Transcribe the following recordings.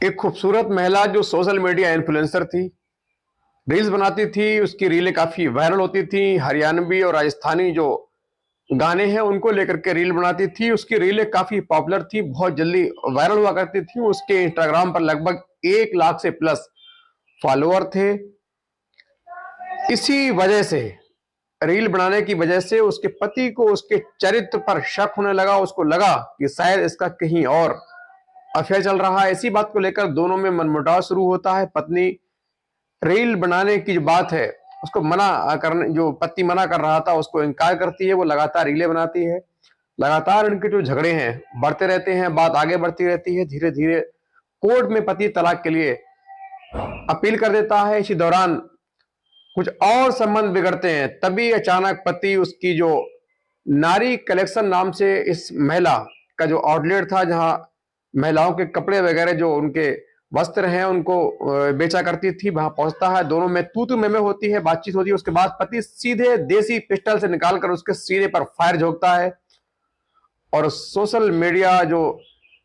एक खूबसूरत महिला जो सोशल मीडिया इन्फ्लुएंसर थी, रील्स बनाती थी, उसकी रीलें काफ़ी वायरल होती थी। हरियाणवी और राजस्थानी जो गाने हैं, उनको लेकर के रील बनाती थी। उसकी रीलें काफ़ी पॉपुलर थी, बहुत जल्दी वायरल हुआ करती थी। उसके इंस्टाग्राम पर लगभग 1 लाख से प्लस फॉलोअर थे। इसी वजह से, रील बनाने की वजह से उसके पति को उसके चरित्र पर शक होने लगा। उसको लगा कि शायद इसका कहीं और अफेयर चल रहा है। इसी बात को लेकर दोनों में मनमुटाव शुरू होता है। पत्नी रील बनाने की जो बात है, उसको मना करने, जो पति मना कर रहा था उसको इनकार करती है। वो लगातार रीलें बनाती है। लगातार इनके जो झगड़े हैं बढ़ते रहते हैं, बात आगे बढ़ती रहती है। धीरे धीरे कोर्ट में पति तलाक के लिए अपील कर देता है। इसी दौरान कुछ और संबंध बिगड़ते हैं। तभी अचानक पति उसकी जो नारी कलेक्शन नाम से इस महिला का जो आउटलेट था, जहां महिलाओं के कपड़े वगैरह जो उनके वस्त्र हैं उनको बेचा करती थी, वहां पहुंचता है। दोनों में तू तू मैं होती है, बातचीत होती है। उसके बाद पति सीधे देसी पिस्टल से निकालकर उसके सीने पर फायर झोंकता है और सोशल मीडिया जो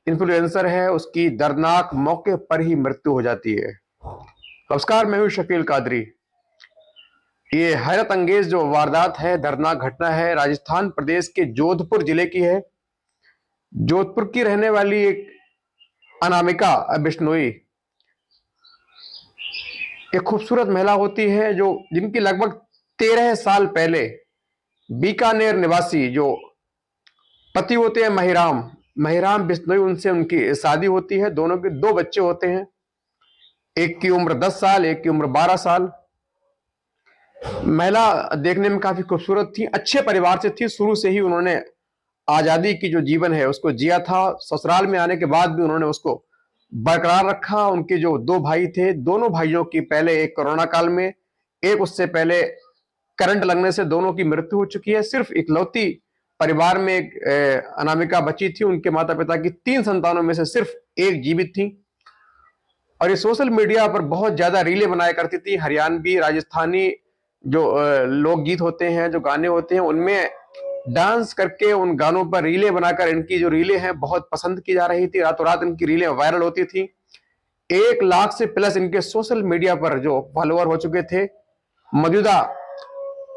इन्फ्लुएंसर है उसकी दर्दनाक मौके पर ही मृत्यु हो जाती है। नमस्कार, मैं हूं शकील कादरी। ये हैरत अंगेज जो वारदात है, दर्दनाक घटना है, राजस्थान प्रदेश के जोधपुर जिले की है। जोधपुर की रहने वाली एक अनामिका बिश्नोई एक खूबसूरत महिला होती है, जो जिनकी लगभग 13 साल पहले बीकानेर निवासी जो पति होते हैं महिराम महिराम बिश्नोई, उनसे उनकी शादी होती है। दोनों के 2 बच्चे होते हैं। एक की उम्र 10 साल, एक की उम्र 12 साल। महिला देखने में काफी खूबसूरत थी, अच्छे परिवार से थी। शुरू से ही उन्होंने आजादी की जो जीवन है उसको जिया था। ससुराल में आने के बाद भी उन्होंने उसको बरकरार रखा। उनके जो 2 भाई थे, दोनों भाइयों की पहले एक कोरोना काल में, एक उससे पहले करंट लगने से दोनों की मृत्यु हो चुकी है। सिर्फ इकलौती परिवार में एक अनामिका बची थी। उनके माता पिता की 3 संतानों में से सिर्फ एक जीवित थी। और ये सोशल मीडिया पर बहुत ज्यादा रीलें बनाया करती थी। हरियाणवी, राजस्थानी जो लोकगीत होते हैं, जो गाने होते हैं, उनमें डांस करके उन गानों पर रीलें बनाकर इनकी जो रीलें हैं बहुत पसंद की जा रही थी। रातों रात इनकी रीलें वायरल होती थी। 1 लाख से प्लस इनके सोशल मीडिया पर जो फॉलोअर हो चुके थे। मौजूदा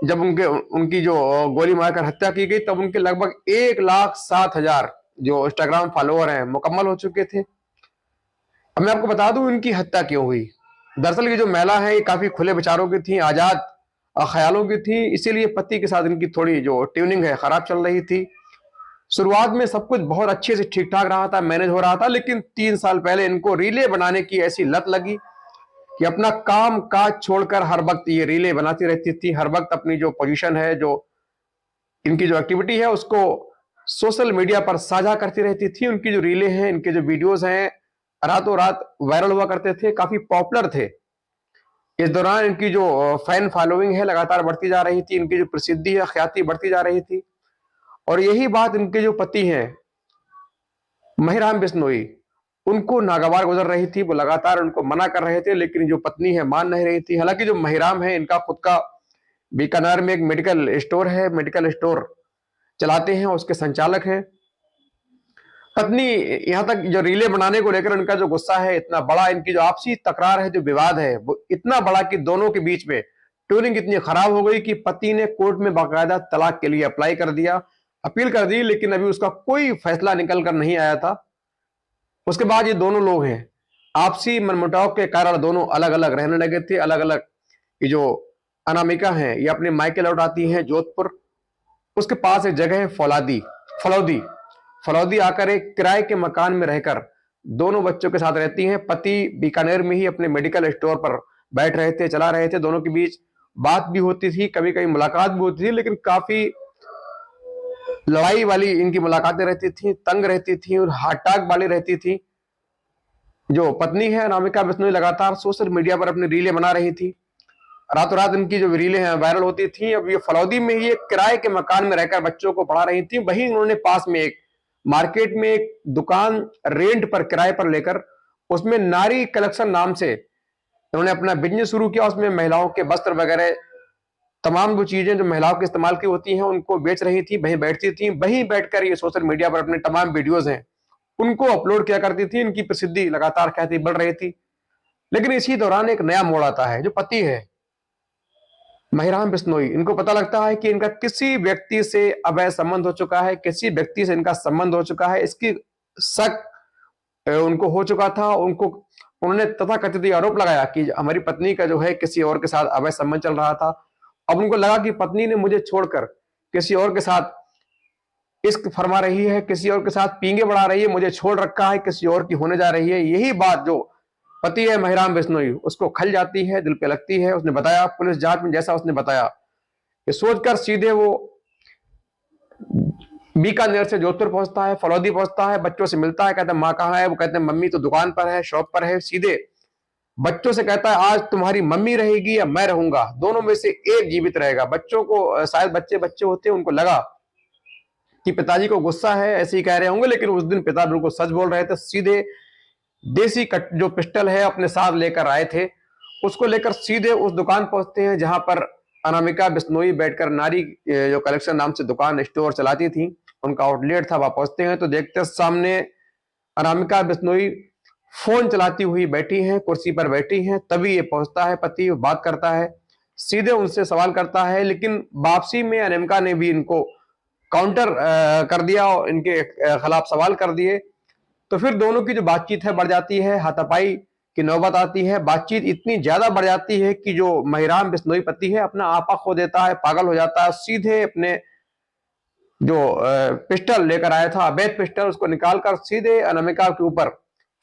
जब उनकी जो गोली मारकर हत्या की गई, तब उनके लगभग 1,07,000 जो इंस्टाग्राम फॉलोअर हैं मुकम्मल हो चुके थे। अब मैं आपको बता दूं इनकी हत्या क्यों हुई। दरअसल ये जो महिला है, ये काफी खुले विचारों की थी, आजाद ख्यालों की थी। इसीलिए पति के साथ इनकी थोड़ी जो ट्यूनिंग है खराब चल रही थी। शुरुआत में सब कुछ बहुत अच्छे से ठीक ठाक रहा था, मैनेज हो रहा था। लेकिन 3 साल पहले इनको रीले बनाने की ऐसी लत लगी कि अपना काम काज छोड़कर हर वक्त ये रीले बनाती रहती थी। हर वक्त अपनी जो पोजीशन है, जो इनकी जो एक्टिविटी है, उसको सोशल मीडिया पर साझा करती रहती थी। उनकी जो रीलें हैं, इनके जो वीडियोस हैं, रातों रात वायरल हुआ करते थे, काफी पॉपुलर थे। इस दौरान इनकी जो फैन फॉलोइंग है लगातार बढ़ती जा रही थी। इनकी जो प्रसिद्धि है, ख्याति बढ़ती जा रही थी। और यही बात इनके जो पति हैं महिराम बिश्नोई, उनको नागवार गुजर रही थी। वो लगातार उनको मना कर रहे थे, लेकिन जो पत्नी है मान नहीं रही थी। हालांकि जो महिराम है, इनका खुद का बीकानेर में एक मेडिकल स्टोर है, मेडिकल स्टोर चलाते हैं, उसके संचालक हैं। पत्नी यहां तक जो रीले बनाने को लेकर उनका जो गुस्सा है इतना बड़ा, इनकी जो आपसी तकरार है, जो विवाद है, वो इतना बड़ा कि दोनों के बीच में ट्यूनिंग इतनी खराब हो गई कि पति ने कोर्ट में बाकायदा तलाक के लिए अप्लाई कर दिया, अपील कर दी। लेकिन अभी उसका कोई फैसला निकल कर नहीं आया था। उसके बाद ये दोनों लोग हैं, आपसी मनमुटाव के कारण दोनों अलग अलग रहने लगे थे। अलग अलग ये जो अनामिका है, ये अपने मायके लौट आती है जोधपुर। उसके पास एक जगह है फौलादी फलौदी फलौदी आकर एक किराए के मकान में रहकर दोनों बच्चों के साथ रहती हैं। पति बीकानेर में ही अपने मेडिकल स्टोर पर बैठ रहे थे, चला रहे थे। दोनों के बीच बात भी होती थी, कभी कभी मुलाकात भी होती थी, लेकिन काफी लड़ाई वाली इनकी मुलाकातें रहती थी, तंग रहती थी और हाटाक वाली रहती थी। जो पत्नी है अनामिका बिश्नोई लगातार सोशल मीडिया पर अपनी रीलें बना रही थी। रातों रात इनकी जो रीलें हैं वायरल होती थी। अब ये फलौदी में ही एक किराए के मकान में रहकर बच्चों को पढ़ा रही थी। वहीं उन्होंने पास में एक मार्केट में एक दुकान रेंट पर किराए पर लेकर उसमें नारी कलेक्शन नाम से उन्होंने अपना बिजनेस शुरू किया। उसमें महिलाओं के वस्त्र वगैरह, तमाम वो चीजें जो महिलाओं के इस्तेमाल की होती हैं, उनको बेच रही थी। वहीं बैठती थी, वहीं बैठकर ये सोशल मीडिया पर अपने तमाम वीडियोज हैं उनको अपलोड किया करती थी। इनकी प्रसिद्धि लगातार कहती बढ़ रही थी। लेकिन इसी दौरान एक नया मोड़ आता है। जो पति है महिराम बिश्नोई, इनको पता लगता है कि इनका किसी व्यक्ति से अवैध संबंध हो चुका है, किसी व्यक्ति से इनका संबंध हो चुका है। इसकी शक उनको हो चुका था। उन्होंने तथाकथित आरोप लगाया कि हमारी पत्नी का जो है किसी और के साथ अवैध संबंध चल रहा था। अब उनको लगा कि पत्नी ने मुझे छोड़कर किसी और के साथ इश्क फरमा रही है, किसी और के साथ पींगे बढ़ा रही है, मुझे छोड़ रखा है, किसी और की होने जा रही है। यही बात जो पति है महिराम बिश्नोई, उसको खल जाती है, दिल पे लगती है। उसने बताया पुलिस जांच में, जैसा उसने बताया, ये सोचकर सीधे वो बीकानेर से जोधपुर पहुंचता है, फलौदी पहुंचता है, बच्चों से मिलता है। कहता है माँ कहाँ है? वो कहते हैं मम्मी तो दुकान पर है, शॉप पर है। सीधे बच्चों से कहता है आज तुम्हारी मम्मी रहेगी या मैं रहूंगा, दोनों में से एक जीवित रहेगा। बच्चों को शायद बच्चे होते हैं, उनको लगा कि पिताजी को गुस्सा है, ऐसे ही कह रहे होंगे, लेकिन उस दिन पिता बिल्कुल सच बोल रहे थे। सीधे देसी कट जो पिस्टल है अपने साथ लेकर आए थे, उसको लेकर सीधे उस दुकान पहुंचते हैं जहां पर अनामिका बिश्नोई बैठकर नारी जो कलेक्शन नाम से दुकान स्टोर चलाती थी, उनका आउटलेट था। वहां पहुंचते हैं तो देखते सामने अनामिका बिश्नोई फोन चलाती हुई बैठी हैं, कुर्सी पर बैठी हैं। तभी ये पहुंचता है पति, बात करता है, सीधे उनसे सवाल करता है। लेकिन वापसी में अनामिका ने भी इनको काउंटर कर दिया और इनके खिलाफ सवाल कर दिए। तो फिर दोनों की जो बातचीत है बढ़ जाती है, हाथापाई की नौबत आती है। बातचीत इतनी ज्यादा बढ़ जाती है कि जो महिराम बिश्नोई पति है अपना आपा खो देता है, पागल हो जाता है। सीधे अपने जो पिस्टल लेकर आया था, अवैध पिस्टल, उसको निकालकर सीधे अनामिका के ऊपर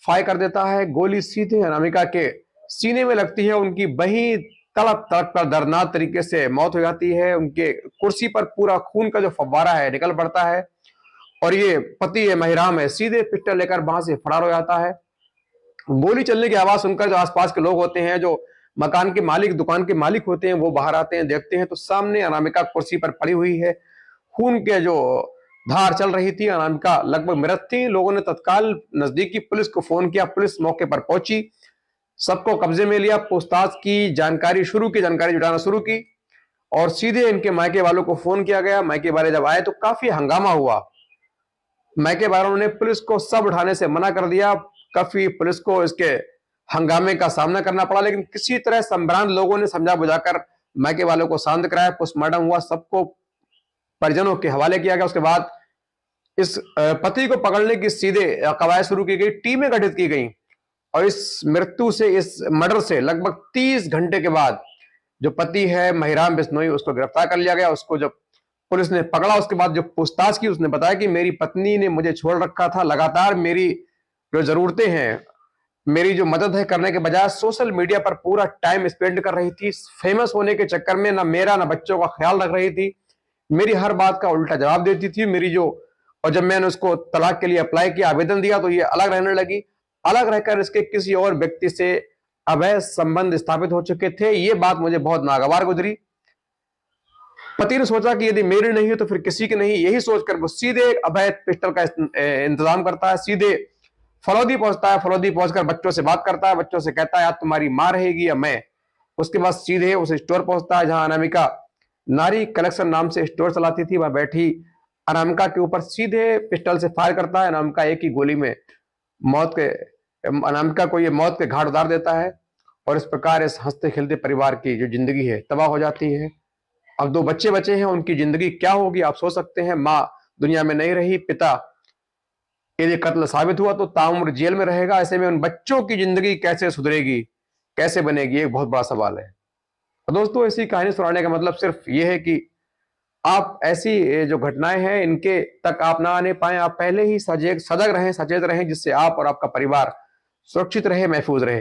फायर कर देता है। गोली सीधे अनामिका के सीने में लगती है। उनकी वही तड़प तड़प कर दर्दनाक तरीके से मौत हो जाती है। उनके कुर्सी पर पूरा खून का जो फव्वारा है निकल पड़ता है। और ये पति है महिराम है, सीधे पिस्टल लेकर वहां से फरार हो जाता है। गोली चलने की आवाज सुनकर जो आसपास के लोग होते हैं, जो मकान के मालिक, दुकान के मालिक होते हैं, वो बाहर आते हैं, देखते हैं तो सामने अनामिका कुर्सी पर पड़ी हुई है, खून के जो धार चल रही थी। अनामिका लगभग मृत थी। लोगों ने तत्काल नजदीकी पुलिस को फोन किया। पुलिस मौके पर पहुंची, सबको कब्जे में लिया, पूछताछ की, जानकारी जुटाना शुरू की। और सीधे इनके मायके वालों को फोन किया गया। मायके वाले जब आए तो काफी हंगामा हुआ। मायके वालों ने पुलिस को सब उठाने से मना कर दिया। काफी पुलिस को इसके हंगामे का सामना करना पड़ा, लेकिन किसी तरह संभ्रांत लोगों ने समझा बुझाकर मायके वालों को शांत कराया। पोस्टमार्टम हुआ, सबको परिजनों के हवाले किया गया। उसके बाद इस पति को पकड़ने की सीधे कवायद शुरू की गई, टीमें गठित की गई। और इस मृत्यु से, इस मर्डर से लगभग 30 घंटे के बाद जो पति है महिराम बिश्नोई, उसको गिरफ्तार कर लिया गया। उसको जब पुलिस ने पकड़ा, उसके बाद जो पूछताछ की, उसने बताया कि मेरी पत्नी ने मुझे छोड़ रखा था, लगातार मेरी जो जरूरतें हैं, मेरी जो मदद है करने के बजाय सोशल मीडिया पर पूरा टाइम स्पेंड कर रही थी। फेमस होने के चक्कर में ना मेरा ना बच्चों का ख्याल रख रही थी, मेरी हर बात का उल्टा जवाब देती थी। और जब मैंने उसको तलाक के लिए अप्लाई किया, आवेदन दिया, तो ये अलग रहने लगी। अलग रहकर इसके किसी और व्यक्ति से अवैध संबंध स्थापित हो चुके थे। ये बात मुझे बहुत नागवार गुजरी। पति ने सोचा कि यदि मेरी नहीं है तो फिर किसी की नहीं। यही सोचकर वो सीधे अवैध पिस्टल का इंतजाम करता है। सीधे फलौदी पहुंचता है। फलौदी पहुंचकर बच्चों से बात करता है। बच्चों से कहता है यार तुम्हारी माँ रहेगी या मैं। उसके बाद सीधे उस स्टोर पहुंचता है जहां अनामिका नारी कलेक्शन नाम से स्टोर चलाती थी। वहां बैठी अनामिका के ऊपर सीधे पिस्टल से फायर करता है। अनामिका एक ही गोली में अनामिका को ये मौत के घाट उतार देता है। और इस प्रकार इस हंसते खेलते परिवार की जो जिंदगी है तबाह हो जाती है। अब 2 बच्चे बचे हैं, उनकी जिंदगी क्या होगी आप सोच सकते हैं। माँ दुनिया में नहीं रही, पिता यदि कत्ल साबित हुआ तो ताउम्र जेल में रहेगा। ऐसे में उन बच्चों की जिंदगी कैसे सुधरेगी, कैसे बनेगी, एक बहुत बड़ा सवाल है। तो दोस्तों, ऐसी कहानी सुनाने का मतलब सिर्फ ये है कि आप ऐसी जो घटनाएं हैं इनके तक आप ना आने पाए। आप पहले ही सजग रहें, सचेत रहें, जिससे आप और आपका परिवार सुरक्षित रहे, महफूज रहे।